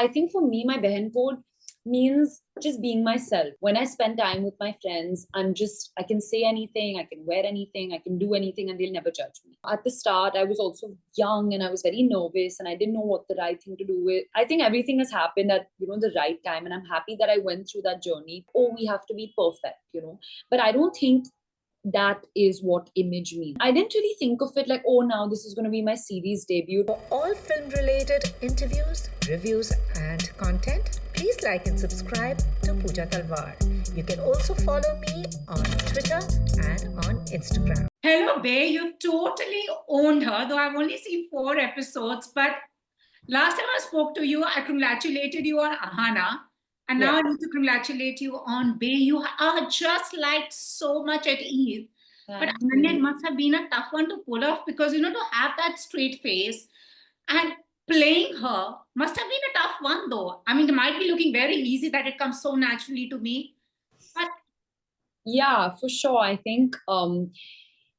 I think for me, my Behan code means just being myself. When I spend time with my friends, I can say anything, I can wear anything, I can do anything, and they'll never judge me. At the start, I was also young and I was very nervous and I didn't know what the right thing to do with. I think everything has happened at, the right time. And I'm happy that I went through that journey. Oh, we have to be perfect. But I don't think that is what image means. I didn't really think of it like, oh, now this is going to be my series debut. For all film-related interviews, reviews, and content, please like and subscribe to Pooja Talwar. You can also follow me on Twitter and on Instagram. Hello, Bay. You've totally owned her, though I've only seen 4 episodes. But last time I spoke to you, I congratulated you on Ahana. And now I need to congratulate you on Bay. You are just like so much at ease. But Ananya, it must have been a tough one to pull off because, to have that straight face and playing her must have been a tough one, though. I mean, it might be looking very easy that it comes so naturally to me. But yeah, for sure. I think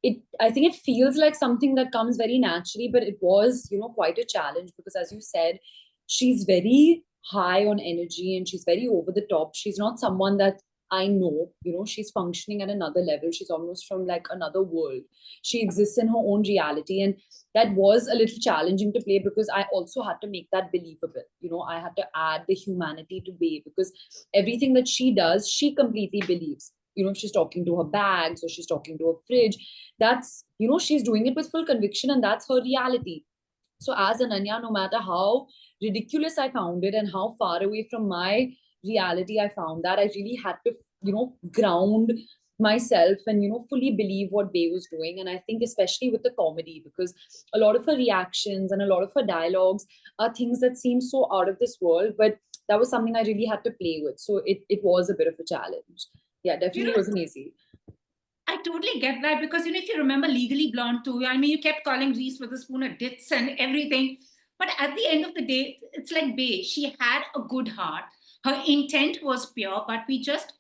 it feels like something that comes very naturally, but it was, quite a challenge because, as you said, she's very high on energy and she's very over the top. She's not someone that I know, she's functioning at another level. She's almost from like another world. She exists in her own reality. And that was a little challenging to play because I also had to make that believable. I had to add the humanity to Bae because everything that she does, she completely believes. If she's talking to her bags or she's talking to her fridge, that's, she's doing it with full conviction and that's her reality. So as Ananya, no matter how ridiculous I found it and how far away from my reality I found that, I really had to, ground myself and, fully believe what Bae was doing. And I think especially with the comedy, because a lot of her reactions and a lot of her dialogues are things that seem so out of this world, but that was something I really had to play with. So it was a bit of a challenge. Yeah, definitely wasn't easy. I totally get that because, if you remember Legally Blonde too, I mean, you kept calling Reese Witherspoon a ditz and everything. But at the end of the day, it's like Bae. She had a good heart. Her intent was pure, but we just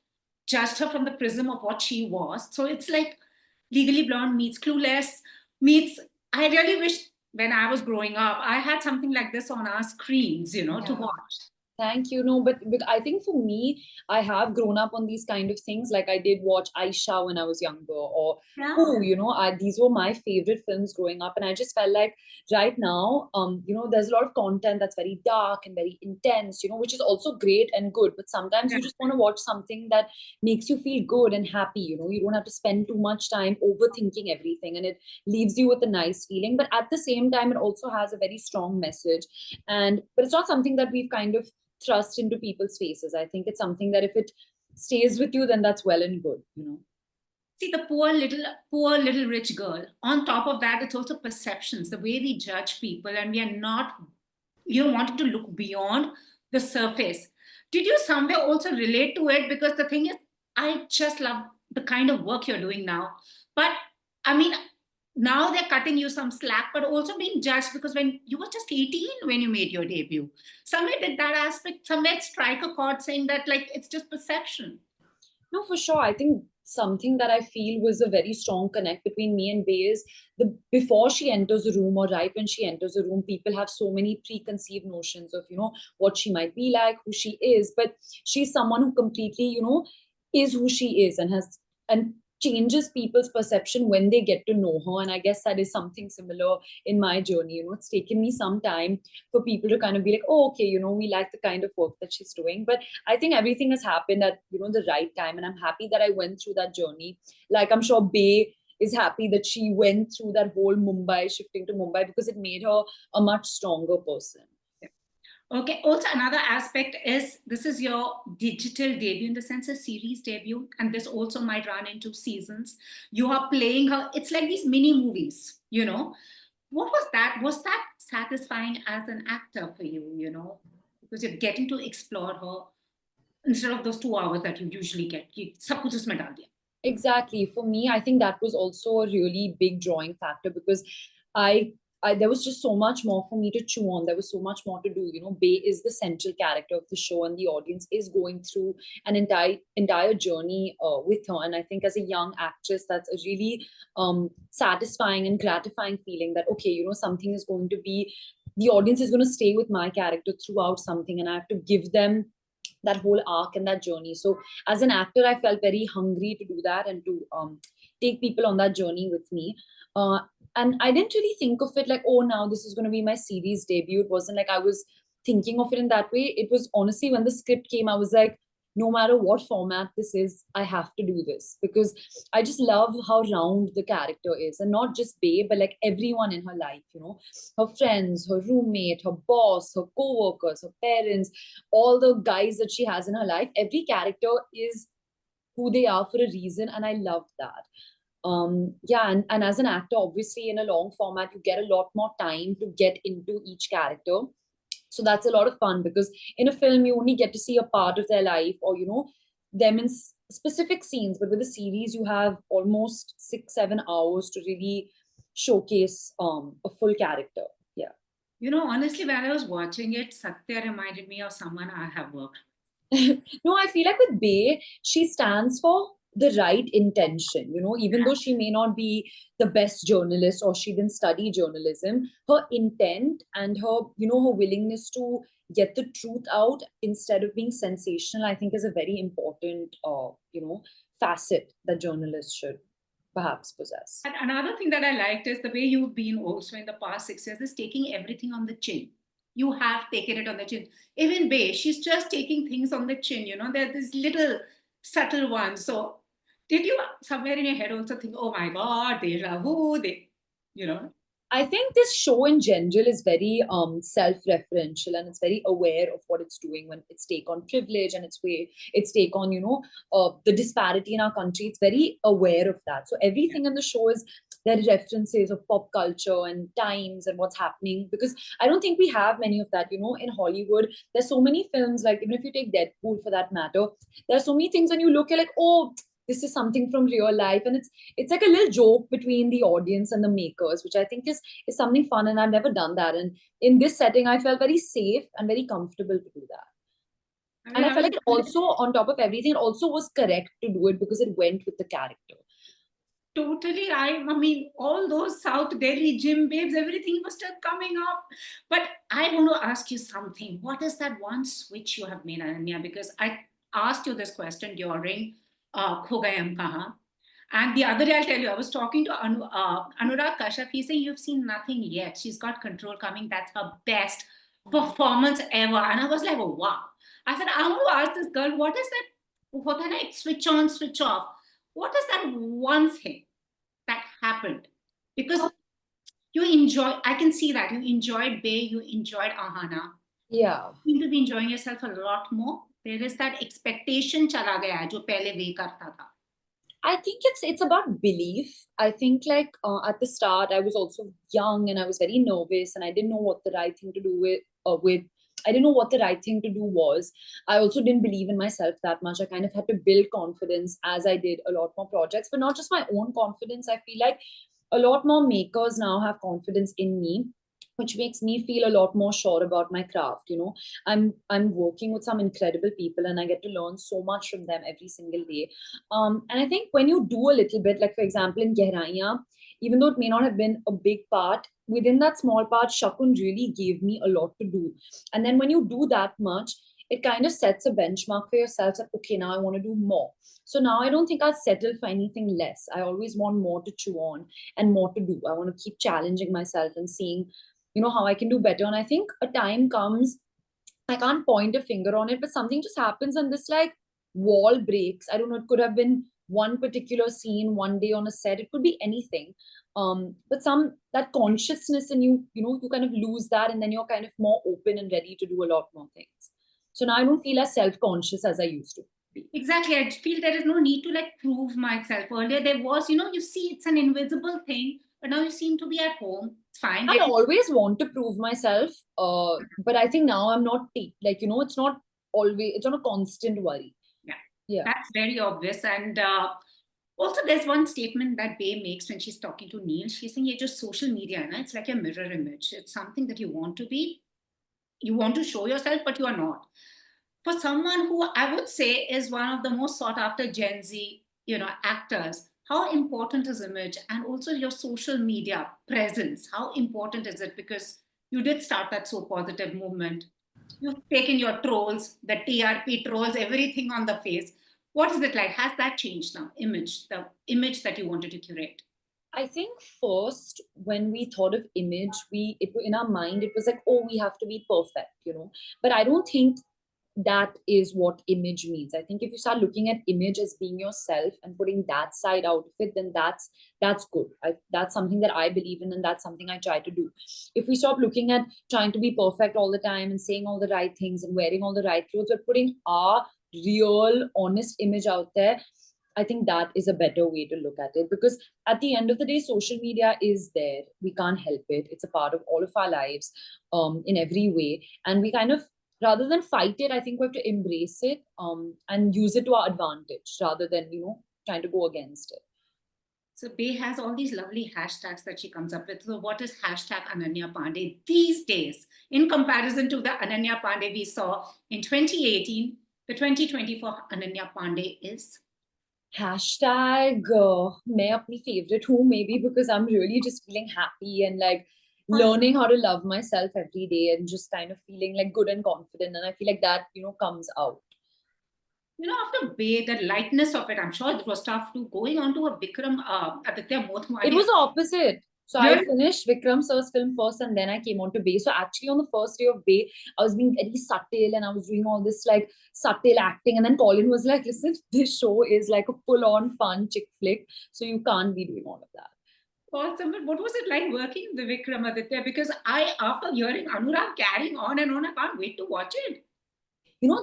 judged her from the prism of what she was. So it's like Legally Blonde meets Clueless, meets. I really wish when I was growing up, I had something like this on our screens, to watch. Thank you. No, but I think for me, I have grown up on these kind of things. Like I did watch Aisha when I was younger, or these were my favorite films growing up. And I just felt like right now, there's a lot of content that's very dark and very intense, which is also great and good. But sometimes you just want to watch something that makes you feel good and happy. You don't have to spend too much time overthinking everything, and it leaves you with a nice feeling. But at the same time, it also has a very strong message. But it's not something that we've kind of thrust into people's faces. I think it's something that if it stays with you, then that's well and good, See, the poor little rich girl. On top of that, it's also perceptions, the way we judge people, and we are not, wanting to look beyond the surface. Did you somewhere also relate to it? Because the thing is, I just love the kind of work you're doing now. But I mean, now they're cutting you some slack, but also being judged because when you were just 18 when you made your debut, somewhere did that aspect somewhere strike a chord saying that like it's just perception? No, for sure. I think something that I feel was a very strong connect between me and Bae is the before she enters a room or right when she enters a room, people have so many preconceived notions of, what she might be like, who she is. But she's someone who completely, is who she is and changes people's perception when they get to know her. And I guess that is something similar in my journey. It's taken me some time for people to kind of be like, oh, okay, we like the kind of work that she's doing. But I think everything has happened at, the right time. And I'm happy that I went through that journey. Like I'm sure Bae is happy that she went through that whole shifting to Mumbai, because it made her a much stronger person. Okay. Also, another aspect is this is your digital debut in the sense of series debut, and this also might run into seasons. You are playing her. It's like these mini movies, What was that? Was that satisfying as an actor for you, because you're getting to explore her instead of those 2 hours that you usually get. सब कुछ उसमें डाल दिया. Exactly. For me, I think that was also a really big drawing factor because there was just so much more for me to chew on. There was so much more to do. Bae is the central character of the show, and the audience is going through an entire journey with her. And I think as a young actress, that's a really satisfying and gratifying feeling that, okay, something is going to be the audience is going to stay with my character throughout something, and I have to give them that whole arc and that journey. So as an actor, I felt very hungry to do that and to take people on that journey with me. uh, and I didn't really think of it like, oh, now this is going to be my series debut. It wasn't like I was thinking of it in that way. It was honestly, when the script came, I was like, no matter what format this is, I have to do this, because I just love how round the character is, and not just Babe, but like everyone in her life, her friends, her roommate, her boss, her co-workers, her parents, all the guys that she has in her life. Every character is who they are for a reason, and I love that. Yeah, and as an actor, obviously in a long format, you get a lot more time to get into each character. So that's a lot of fun, because in a film you only get to see a part of their life, or them in specific scenes. But with a series, you have almost 6-7 hours to really showcase a full character. Yeah. Honestly, when I was watching it, Satya reminded me of someone I have worked. No, I feel like with Bay, she stands for the right intention. Even though she may not be the best journalist, or she didn't study journalism, her intent and her willingness to get the truth out instead of being sensational, I think is a very important, facet that journalists should perhaps possess. And another thing that I liked is the way you've been also in the past 6 years is taking everything on the chin. You have taken it on the chin. Even Bay, she's just taking things on the chin. There's this little subtle ones. So did you somewhere in your head also think, oh my God, deja vu, you know? I think this show in general is very self-referential, and it's very aware of what it's doing when its take on privilege and its take on the disparity in our country. It's very aware of that. So everything in the show is, there are references of pop culture and times and what's happening, because I don't think we have many of that. In Hollywood, there's so many films, like even if you take Deadpool for that matter, there are so many things when you look, you're like, oh, this is something from real life, and it's like a little joke between the audience and the makers, which I think is something fun, and I've never done that. And in this setting, I felt very safe and very comfortable to do that. And I felt like it also, on top of everything, it also was correct to do it because it went with the character. Totally. I mean, all those South Delhi gym babes, everything was still coming up. But I want to ask you something. What is that one switch you have made, Ananya? Because I asked you this question during Kho Gaye Hum Kahan. And the other day, I'll tell you, I was talking to Anurag Kashyap. He's saying, you've seen nothing yet. She's got control coming. That's her best performance ever. And I was like, oh, wow. I said, I want to ask this girl, what is that? What can I switch on, switch off? What is that one thing that happened? Because you enjoy, I can see that you enjoyed Bay, you enjoyed Ahana. Yeah. You seem to be enjoying yourself a lot more. There is that expectation chala gaya hai, jo pehle Bay karta tha. I think it's about belief. I think like at the start, I was also young and I was very nervous, and I didn't know what the right thing to do with. I didn't know what the right thing to do was. I also didn't believe in myself that much. I kind of had to build confidence as I did a lot more projects, but not just my own confidence. I feel like a lot more makers now have confidence in me, which makes me feel a lot more sure about my craft. I'm working with some incredible people, and I get to learn so much from them every single day. And I think when you do a little bit, like for example in Gehraiyan, even though it may not have been a big part, within that small part, Shakun really gave me a lot to do. And then when you do that much, it kind of sets a benchmark for yourself that, okay, now I want to do more. So now I don't think I'll settle for anything less. I always want more to chew on and more to do. I want to keep challenging myself and seeing, how I can do better. And I think a time comes, I can't point a finger on it, but something just happens and this like wall breaks. I don't know, it could have been one particular scene one day on a set, it could be anything. But that consciousness, and you kind of lose that, and then you're kind of more open and ready to do a lot more things. So now I don't feel as self-conscious as I used to be. Exactly. I feel there is no need to like prove myself. Earlier there was, you see it's an invisible thing, but now you seem to be at home. It's fine. I always want to prove myself, but I think now I'm not it's not always, it's not a constant worry. Yeah. That's very obvious. And also there's one statement that Bay makes when she's talking to Neil. She's saying, just social media, it's like a mirror image. It's something that you want to be. You want to show yourself, but you are not. For someone who I would say is one of the most sought after Gen Z, actors, how important is image, and also your social media presence? How important is it? Because You did start that so positive movement. You've taken your trolls, the TRP trolls, everything on the face. What is it like? Has that changed now? The image that you wanted to curate. I think first when we thought of image, in our mind it was like, oh, we have to be perfect, But I don't think that is what image means. I think if you start looking at image as being yourself and putting that side out of it, then that's good. That's something that I believe in, and that's something I try to do. If we stop looking at trying to be perfect all the time and saying all the right things and wearing all the right clothes, but putting our real, honest image out there, I think that is a better way to look at it, because at the end of the day, social media is there. We can't help it. It's a part of all of our lives, in every way. And we kind of, rather than fight it, I think we have to embrace it, and use it to our advantage rather than, trying to go against it. So Bay has all these lovely hashtags that she comes up with. So what is hashtag Ananya Panday these days in comparison to the Ananya Panday we saw in 2018? The 2024 Ananya Panday is? Hashtag मैं अपनी favorite हूँ, maybe because I'm really just feeling happy and like learning how to love myself every day and just kind of feeling like good and confident, and I feel like that comes out. After Bay, the lightness of it, I'm sure it was tough to going on to a Aditya Mothmani. It was the opposite. So I finished Vikram sir's film first and then I came on to Bay. So actually on the first day of Bay, I was being very subtle and I was doing all this like subtle acting. And then Colin was like, listen, this show is like a full-on fun chick flick. So you can't be doing all of that. Awesome. But what was it like working in the Vikram Aditya? Because after hearing Anurag carrying on and on, I can't wait to watch it.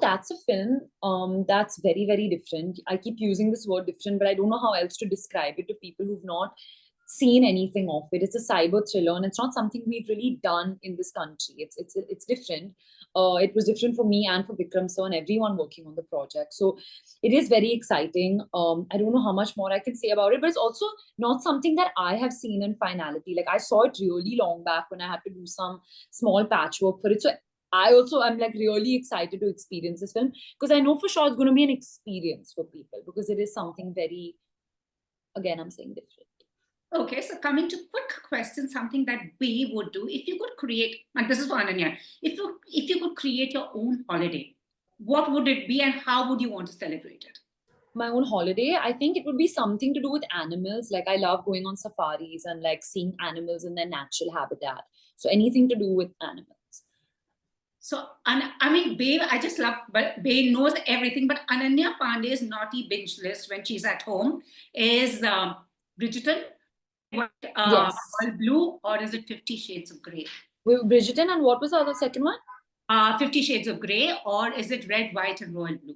That's a film that's very, very different. I keep using this word different, but I don't know how else to describe it to people who've not seen anything of it. It's a cyber thriller, and it's not something we've really done in this country. It's different. It was different for me and for Vikram sir and everyone working on the project. So it is very exciting. I don't know how much more I can say about it, but it's also not something that I have seen in finality. Like I saw it really long back when I had to do some small patchwork for it. So I also am like really excited to experience this film, because I know for sure it's going to be an experience for people, because it is something very, again, I'm saying different. Okay, so coming to quick question, something that we would do if you could create, and this is for Ananya, if you could create your own holiday, what would it be and how would you want to celebrate it? My own holiday, I think it would be something to do with animals. Like I love going on safaris and like seeing animals in their natural habitat. So anything to do with animals. So, I mean, Babe, I just love, but Babe knows everything. But Ananya Pandey's naughty binge list when she's at home is Bridgerton, Yes. Royal Blue, or is it 50 Shades of Grey? Bridgerton, and what was the other second one? 50 Shades of Grey, or is it Red, White, and Royal Blue?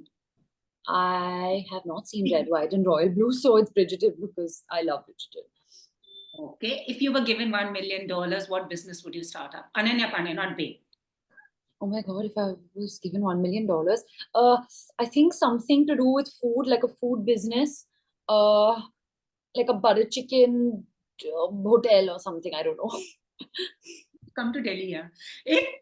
I have not seen Red, White, and Royal Blue, so it's Bridgerton because I love Bridgerton. Okay. If you were given $1 million, what business would you start up? Ananya Pandey, not Babe. Oh my God, if I was given $1 million, I think something to do with food, like a food business, like a butter chicken hotel or something. I don't know. Come to Delhi, yeah.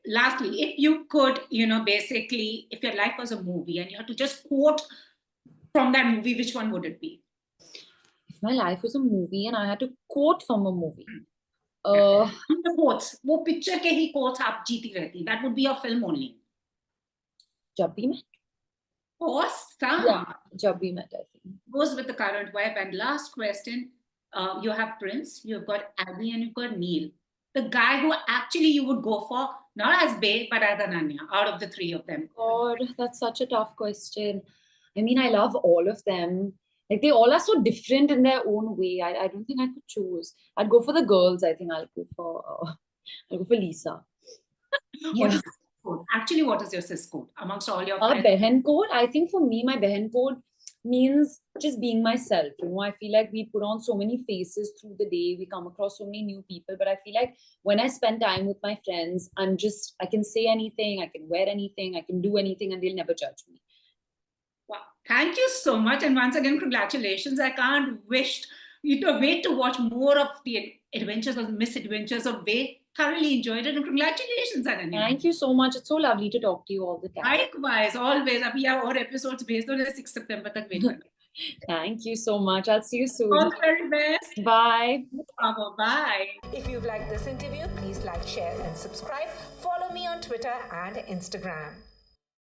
Lastly, if you could, basically, if your life was a movie and you had to just quote from that movie, which one would it be? If my life was a movie and I had to quote from a movie. The quotes, वो picture के ही quotes आप जीती रहती. That would be your film only. जब भी met. Awesome. Yeah, जब भी met, I think. Goes with the current vibe. And last question, you have Prince, you've got Abby, and you've got Neil. The guy who actually you would go for, not as Babe, but as Ananya, out of the three of them. God, that's such a tough question. I mean, I love all of them. Like they all are so different in their own way. I don't think I could choose. I'd go for the girls. I think I'll go for Lisa. What is code? Actually, what is your cis code amongst all your friends? Behen code. I think for me, my Behen code means just being myself. I feel like we put on so many faces through the day. We come across so many new people. But I feel like when I spend time with my friends, I can say anything, I can wear anything, I can do anything, and they'll never judge me. Wow. Thank you so much. And once again, congratulations. I can't wait to watch more of the adventures or misadventures of Bay. Thoroughly enjoyed it. And congratulations, Ananya. Thank you so much. It's so lovely to talk to you all the time. Likewise, always. We have our episodes based on 6 September. Thank you so much. I'll see you soon. All the very best. Bye. Bye. If you've liked this interview, please like, share, and subscribe. Follow me on Twitter and Instagram.